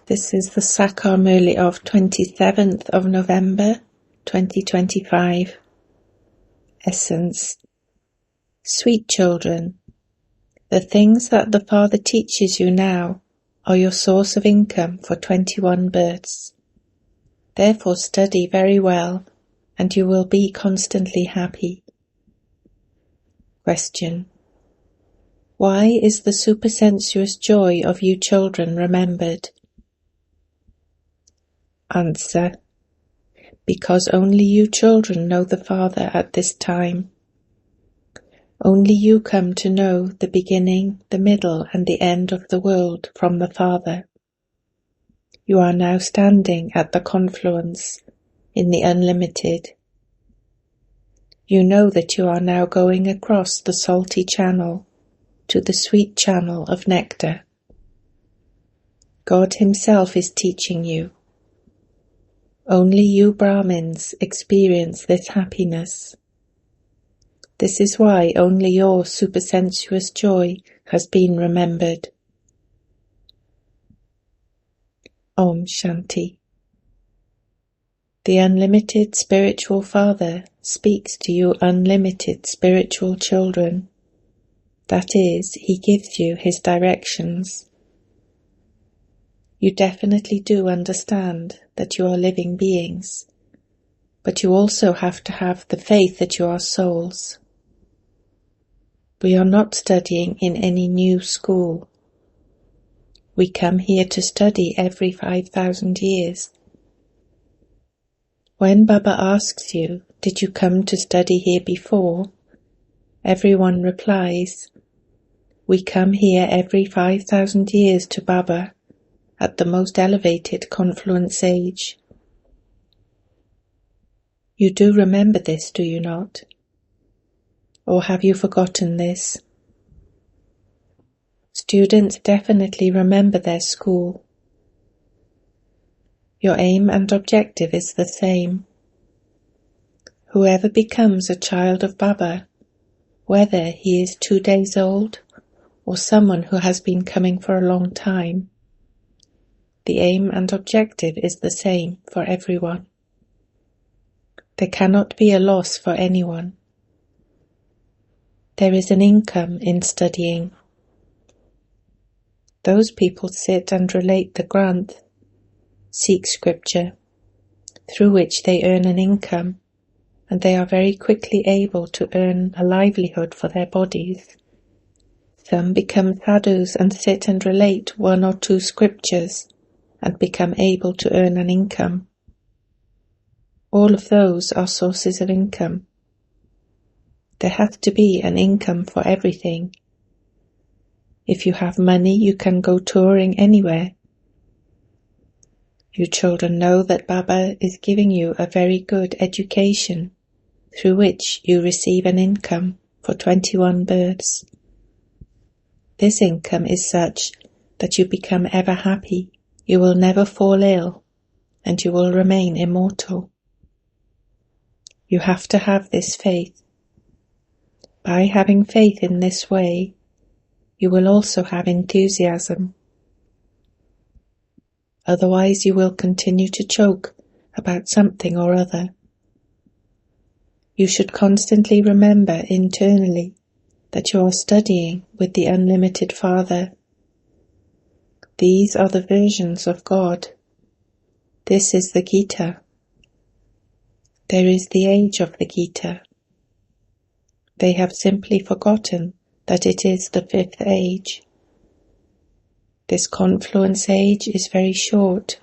This is the Sakar Murli of 27th of November 2025. Essence. Sweet children, the things that the Father teaches you now are your source of income for 21 births. Therefore study very well, and you will be constantly happy. Question. Why is the supersensuous joy of you children remembered? Answer. Because only you children know the Father at this time. Only you come to know the beginning, the middle, and the end of the world from the Father. You are now standing at the confluence in the unlimited. You know that you are now going across the salty channel to the sweet channel of nectar. God Himself is teaching you. Only you Brahmins experience this happiness. This is why only your supersensuous joy has been remembered. Om Shanti. The unlimited spiritual Father speaks to you unlimited spiritual children. That is, He gives you His directions. You definitely do understand that you are living beings, but you also have to have the faith that you are souls. We are not studying in any new school. We come here to study every 5,000 years. When Baba asks you, did you come to study here before? Everyone replies, we come here every 5,000 years to Baba at the most elevated confluence age. You do remember this, do you not? Or have you forgotten this? Students definitely remember their school. Your aim and objective is the same. Whoever becomes a child of Baba, whether he is 2 days old or someone who has been coming for a long time, the aim and objective is the same for everyone. There cannot be a loss for anyone. There is an income in studying. Those people sit and relate the Granth, seek scripture, through which they earn an income, and they are very quickly able to earn a livelihood for their bodies. Some become sadhus and sit and relate 1 or 2 scriptures and become able to earn an income. All of those are sources of income. There has to be an income for everything. If you have money, you can go touring anywhere. You children know that Baba is giving you a very good education, through which you receive an income for 21 births. This income is such that you become ever happy. You will never fall ill, and you will remain immortal. You have to have this faith. By having faith in this way, you will also have enthusiasm. Otherwise you will continue to choke about something or other. You should constantly remember internally that you are studying with the unlimited Father. These are the versions of God. This is the Gita. There is the age of the Gita. They have simply forgotten that it is the 5th age. This confluence age is very short.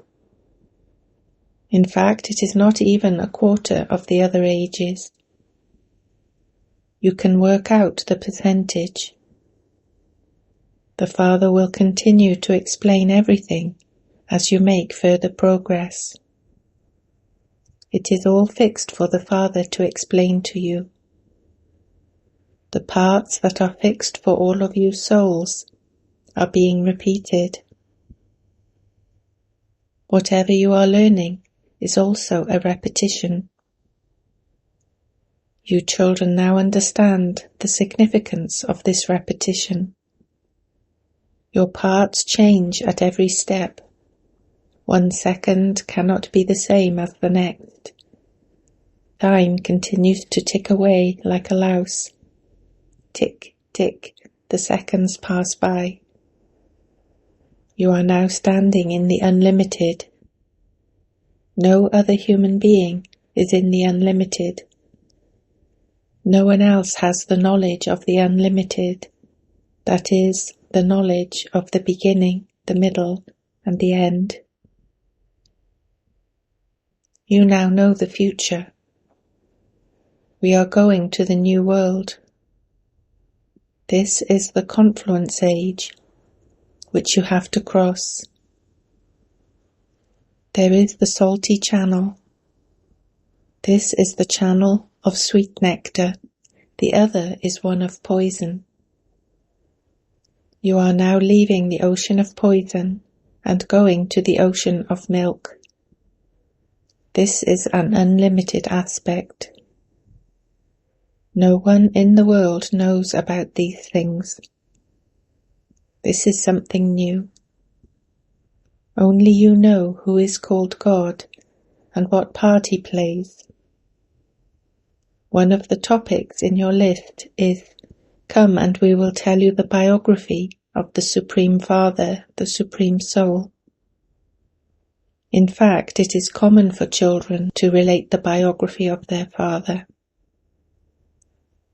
In fact, it is not even a quarter of the other ages. You can work out the percentage. The Father will continue to explain everything as you make further progress. It is all fixed for the Father to explain to you. The parts that are fixed for all of you souls are being repeated. Whatever you are learning is also a repetition. You children now understand the significance of this repetition. Your parts change at every step. 1 second cannot be the same as the next. Time continues to tick away like a louse. Tick, tick, the seconds pass by. You are now standing in the unlimited. No other human being is in the unlimited. No one else has the knowledge of the unlimited, that is, the knowledge of the beginning, the middle, and the end. You now know the future. We are going to the new world. This is the confluence age, which you have to cross. There is the salty channel. This is the channel of sweet nectar. The other is one of poison. You are now leaving the ocean of poison and going to the ocean of milk. This is an unlimited aspect. No one in the world knows about these things. This is something new. Only you know who is called God and what part he plays. One of the topics in your list is, "Come and we will tell you the biography of the Supreme Father, the Supreme Soul." In fact, it is common for children to relate the biography of their father.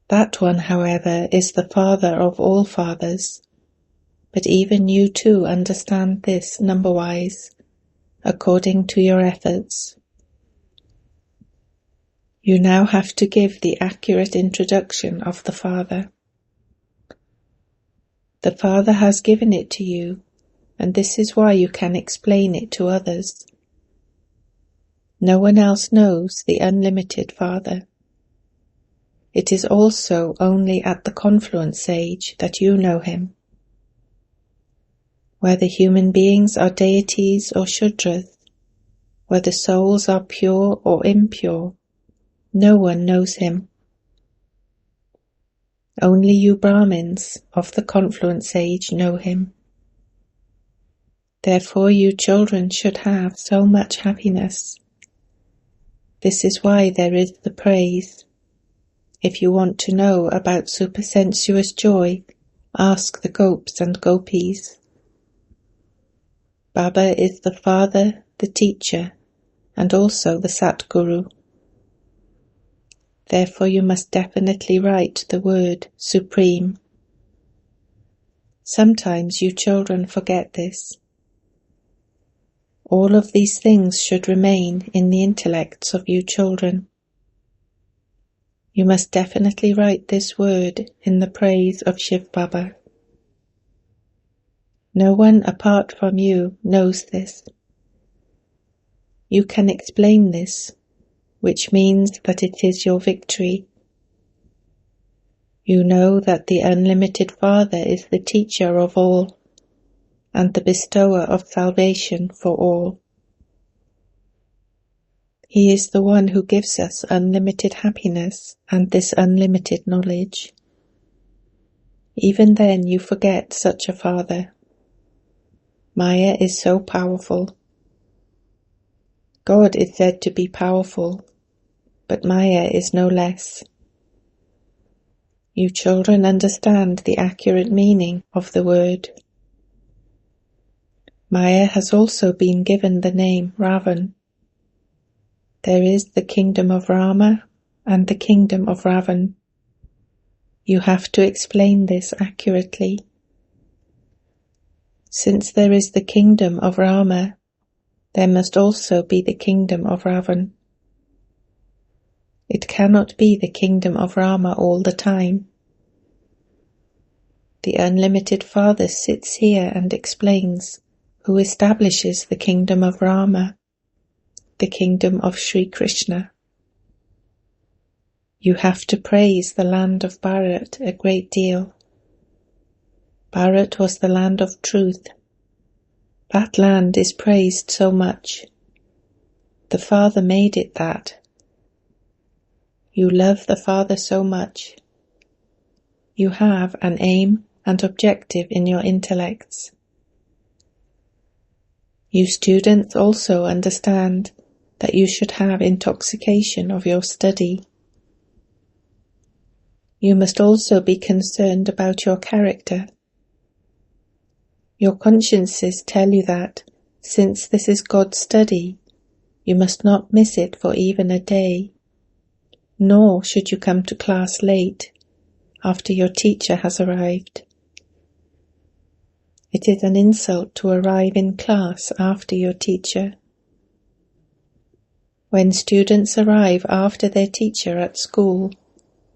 That one, however, is the father of all fathers. But even you too understand this number-wise, according to your efforts. You now have to give the accurate introduction of the Father. The Father has given it to you, and this is why you can explain it to others. No one else knows the unlimited Father. It is also only at the confluence age that you know him. Whether human beings are deities or Shudras, whether souls are pure or impure, no one knows him. Only you Brahmins of the confluence age know him. Therefore you children should have so much happiness. This is why there is the praise. If you want to know about supersensuous joy, ask the gopis and gopis. Baba is the father, the teacher, and also the Satguru. Therefore you must definitely write the word Supreme. Sometimes you children forget this. All of these things should remain in the intellects of you children. You must definitely write this word in the praise of Shiv Baba. No one apart from you knows this. You can explain this, which means that it is your victory. You know that the unlimited Father is the teacher of all, and the bestower of salvation for all. He is the one who gives us unlimited happiness and this unlimited knowledge. Even then you forget such a Father. Maya is so powerful. God is said to be powerful, but Maya is no less. You children understand the accurate meaning of the word. Maya has also been given the name Ravan. There is the kingdom of Rama and the kingdom of Ravan. You have to explain this accurately. Since there is the kingdom of Rama, there must also be the kingdom of Ravan. It cannot be the kingdom of Rama all the time. The unlimited Father sits here and explains who establishes the kingdom of Rama, the kingdom of Sri Krishna. You have to praise the land of Bharat a great deal. Bharat was the land of truth. That land is praised so much. The Father made it that. You love the Father so much. You have an aim and objective in your intellects. You students also understand that you should have intoxication of your study. You must also be concerned about your character. Your consciences tell you that, since this is God's study, you must not miss it for even a day, nor should you come to class late after your teacher has arrived. It is an insult to arrive in class after your teacher. When students arrive after their teacher at school,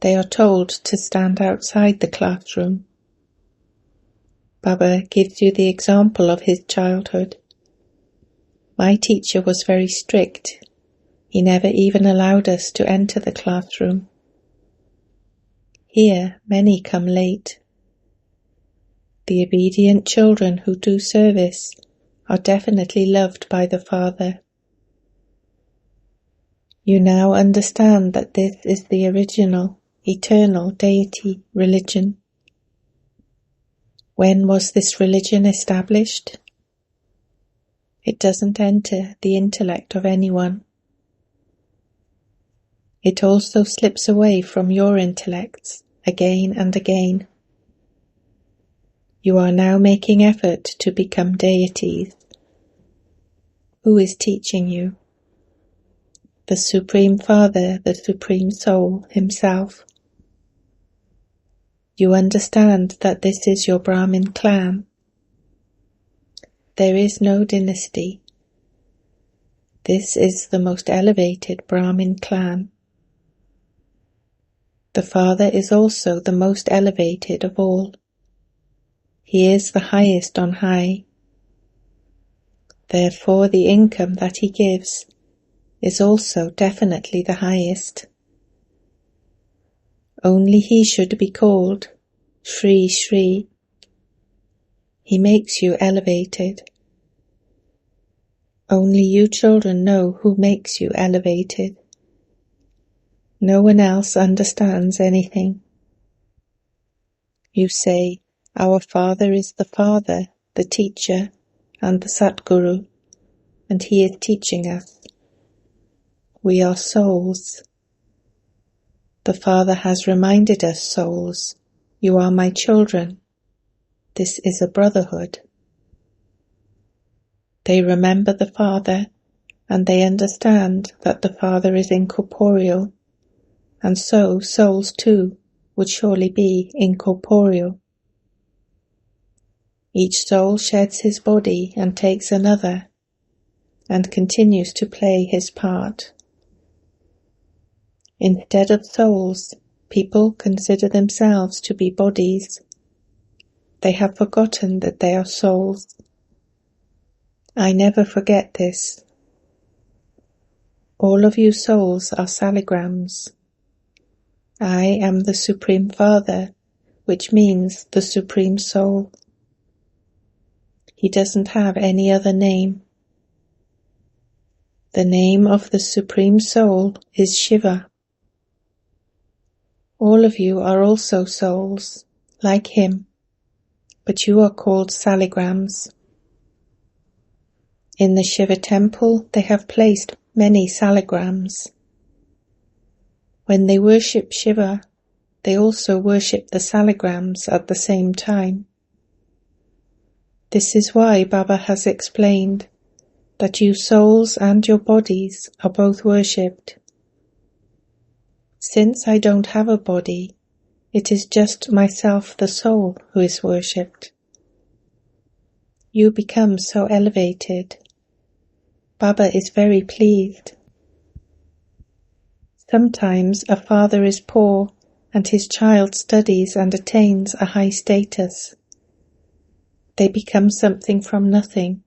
they are told to stand outside the classroom. Baba gives you the example of his childhood. My teacher was very strict. He never even allowed us to enter the classroom. Here, many come late. The obedient children who do service are definitely loved by the Father. You now understand that this is the original, eternal deity religion. When was this religion established? It doesn't enter the intellect of anyone. It also slips away from your intellects again and again. You are now making effort to become deities. Who is teaching you? The Supreme Father, the Supreme Soul himself. You understand that this is your Brahmin clan. There is no dynasty. This is the most elevated Brahmin clan. The Father is also the most elevated of all. He is the highest on high. Therefore, the income that he gives is also definitely the highest. Only he should be called Shri Shri. He makes you elevated. Only you children know who makes you elevated. No one else understands anything. You say, our Father is the Father, the Teacher, and the Satguru, and he is teaching us. We are souls. The Father has reminded us, souls, you are my children. This is a brotherhood. They remember the Father, and they understand that the Father is incorporeal, and so souls too would surely be incorporeal. Each soul sheds his body and takes another, and continues to play his part. Instead of souls, people consider themselves to be bodies. They have forgotten that they are souls. I never forget this. All of you souls are saligrams. I am the Supreme Father, which means the Supreme Soul. He doesn't have any other name. The name of the Supreme Soul is Shiva. All of you are also souls, like him, but you are called saligrams. In the Shiva temple they have placed many saligrams. When they worship Shiva, they also worship the saligrams at the same time. This is why Baba has explained that you souls and your bodies are both worshipped. Since I don't have a body, it is just myself, the soul, who is worshipped. You become so elevated. Baba is very pleased. Sometimes a father is poor and his child studies and attains a high status. They become something from nothing.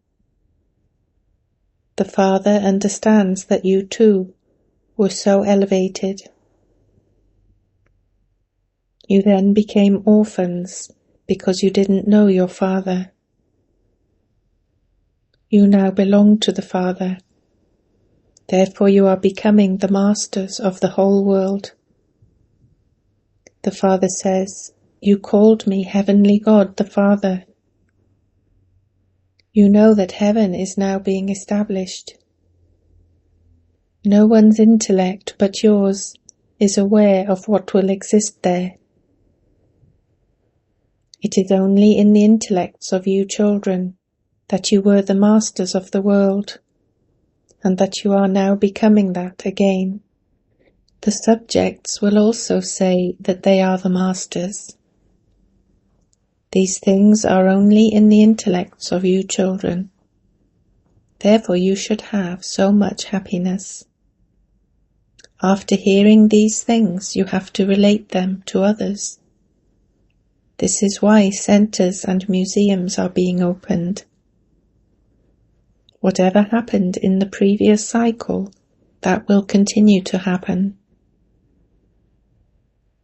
The Father understands that you too were so elevated. You then became orphans because you didn't know your Father. You now belong to the Father. Therefore you are becoming the masters of the whole world. The Father says, you called me Heavenly God the Father. You know that heaven is now being established. No one's intellect but yours is aware of what will exist there. It is only in the intellects of you children that you were the masters of the world, and that you are now becoming that again. The subjects will also say that they are the masters. These things are only in the intellects of you children. Therefore you should have so much happiness. After hearing these things, you have to relate them to others. This is why centers and museums are being opened. Whatever happened in the previous cycle, that will continue to happen.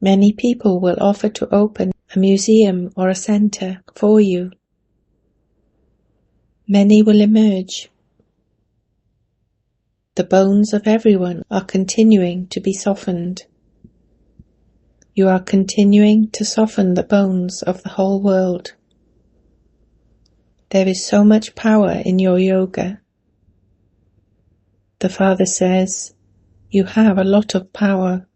Many people will offer to open a museum or a center for you. Many will emerge. The bones of everyone are continuing to be softened. You are continuing to soften the bones of the whole world. There is so much power in your yoga. The Father says, you have a lot of power.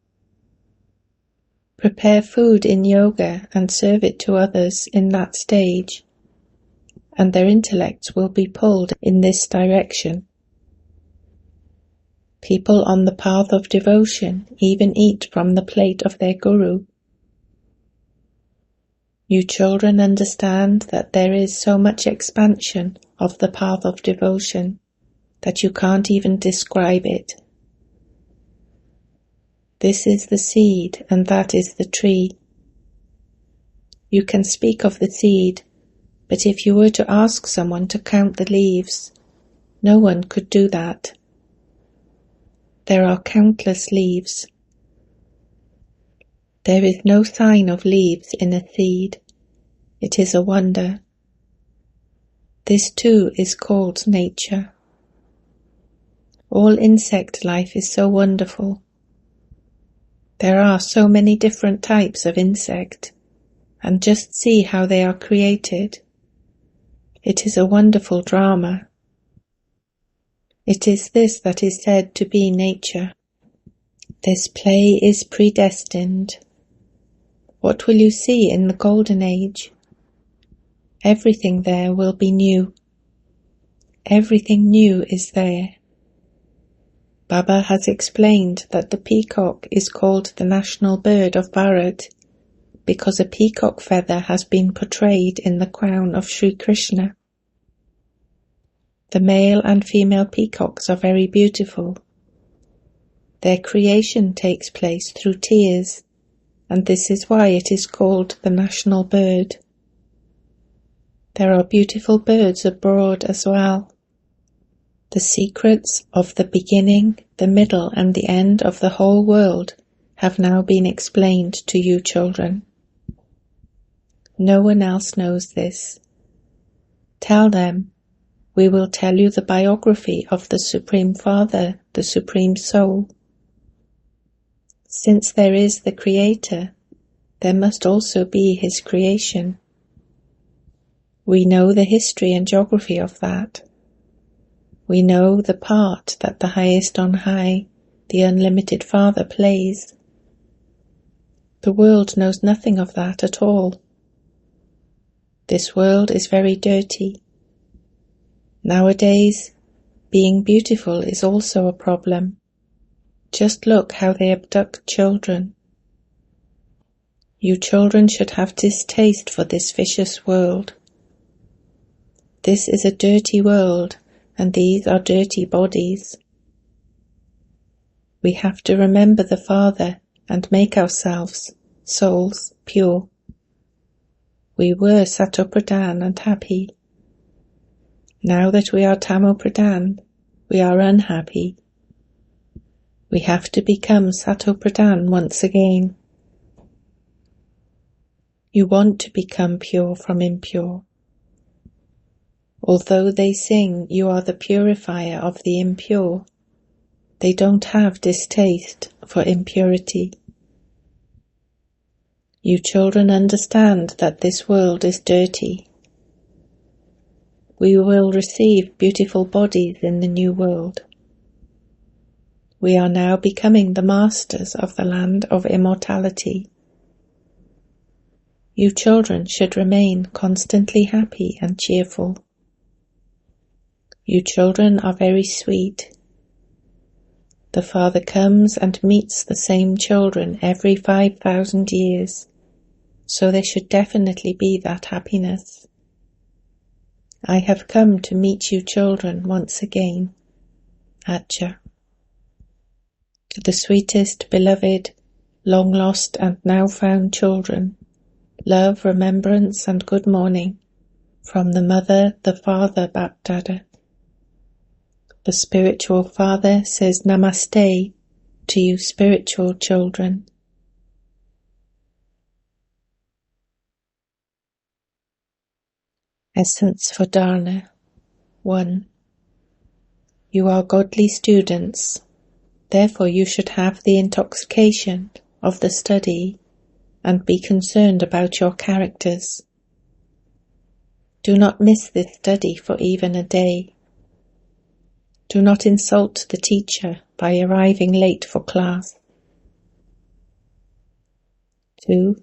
Prepare food in yoga and serve it to others in that stage, and their intellects will be pulled in this direction. People on the path of devotion even eat from the plate of their guru. You children understand that there is so much expansion of the path of devotion that you can't even describe it. This is the seed and that is the tree. You can speak of the seed, but if you were to ask someone to count the leaves, no one could do that. There are countless leaves. There is no sign of leaves in a seed. It is a wonder. This too is called nature. All insect life is so wonderful. There are so many different types of insect, and just see how they are created. It is a wonderful drama. It is this that is said to be nature. This play is predestined. What will you see in the golden age? Everything there will be new. Everything new is there. Baba has explained that the peacock is called the national bird of Bharat because a peacock feather has been portrayed in the crown of Sri Krishna. The male and female peacocks are very beautiful. Their creation takes place through tears, and this is why it is called the national bird. There are beautiful birds abroad as well. The secrets of the beginning, the middle, and the end of the whole world have now been explained to you children. No one else knows this. Tell them, we will tell you the biography of the Supreme Father, the Supreme Soul. Since there is the Creator, there must also be His creation. We know the history and geography of that. We know the part that the Highest on High, the Unlimited Father, plays. The world knows nothing of that at all. This world is very dirty. Nowadays, being beautiful is also a problem. Just look how they abduct children. You children should have distaste for this vicious world. This is a dirty world, and these are dirty bodies. We have to remember the Father and make ourselves, souls, pure. We were Sato Pradhan and happy. Now that we are Tamo Pradhan, we are unhappy. We have to become Sato Pradhan once again. You want to become pure from impure. Although they sing you are the purifier of the impure, they don't have distaste for impurity. You children understand that this world is dirty. we will receive beautiful bodies in the new world. We are now becoming the masters of the land of immortality. You children should remain constantly happy and cheerful. You children are very sweet. The Father comes and meets the same children every 5,000 years, so there should definitely be that happiness. I have come to meet you children once again. Acha. To the sweetest, beloved, long-lost and now-found children, love, remembrance and good morning from the Mother, the Father, Bapdada. The spiritual Father says Namaste to you spiritual children. Essence for Dharna. 1. You are godly students, therefore you should have the intoxication of the study and be concerned about your characters. Do not miss this study for even a day. Do not insult the teacher by arriving late for class. 2.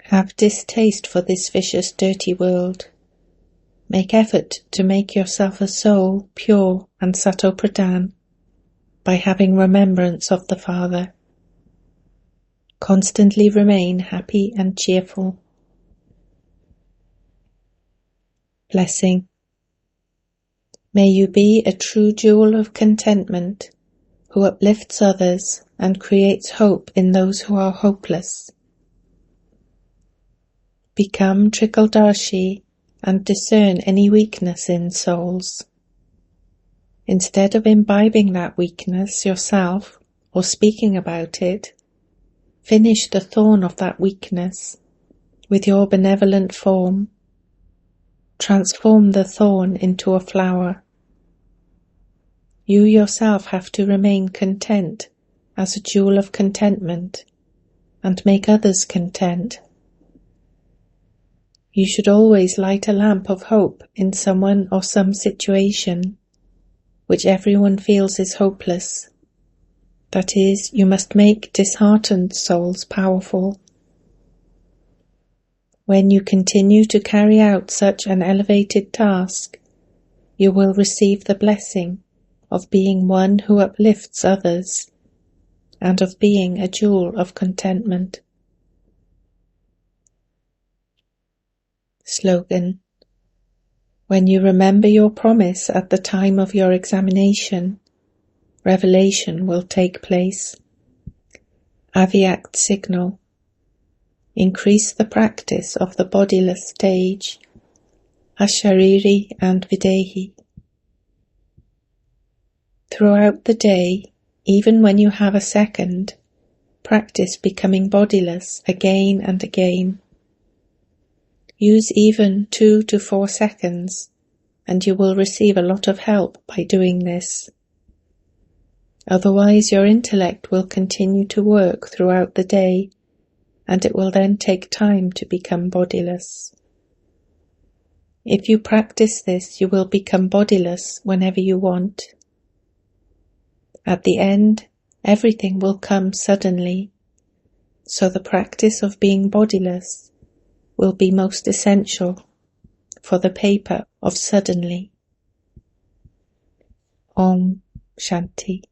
Have distaste for this vicious, dirty world. Make effort to make yourself a soul pure and sato-pradhan by having remembrance of the Father. Constantly remain happy and cheerful. Blessing. May you be a true jewel of contentment, who uplifts others and creates hope in those who are hopeless. Become Trikaldarshi and discern any weakness in souls. Instead of imbibing that weakness yourself or speaking about it, finish the thorn of that weakness with your benevolent form. Transform the thorn into a flower. You yourself have to remain content as a jewel of contentment and make others content. You should always light a lamp of hope in someone or some situation which everyone feels is hopeless. That is, you must make disheartened souls powerful. When you continue to carry out such an elevated task, you will receive the blessing of being one who uplifts others and of being a jewel of contentment. Slogan. When you remember your promise at the time of your examination, revelation will take place. Avyakt signal. Increase the practice of the bodiless stage, Ashariri and Videhi. Throughout the day, even when you have a second, practice becoming bodiless again and again. Use even 2 to 4 seconds, and you will receive a lot of help by doing this. Otherwise, your intellect will continue to work throughout the day, and it will then take time to become bodiless. If you practice this, you will become bodiless whenever you want. At the end, everything will come suddenly, so the practice of being bodiless will be most essential for the paper of suddenly. Om Shanti.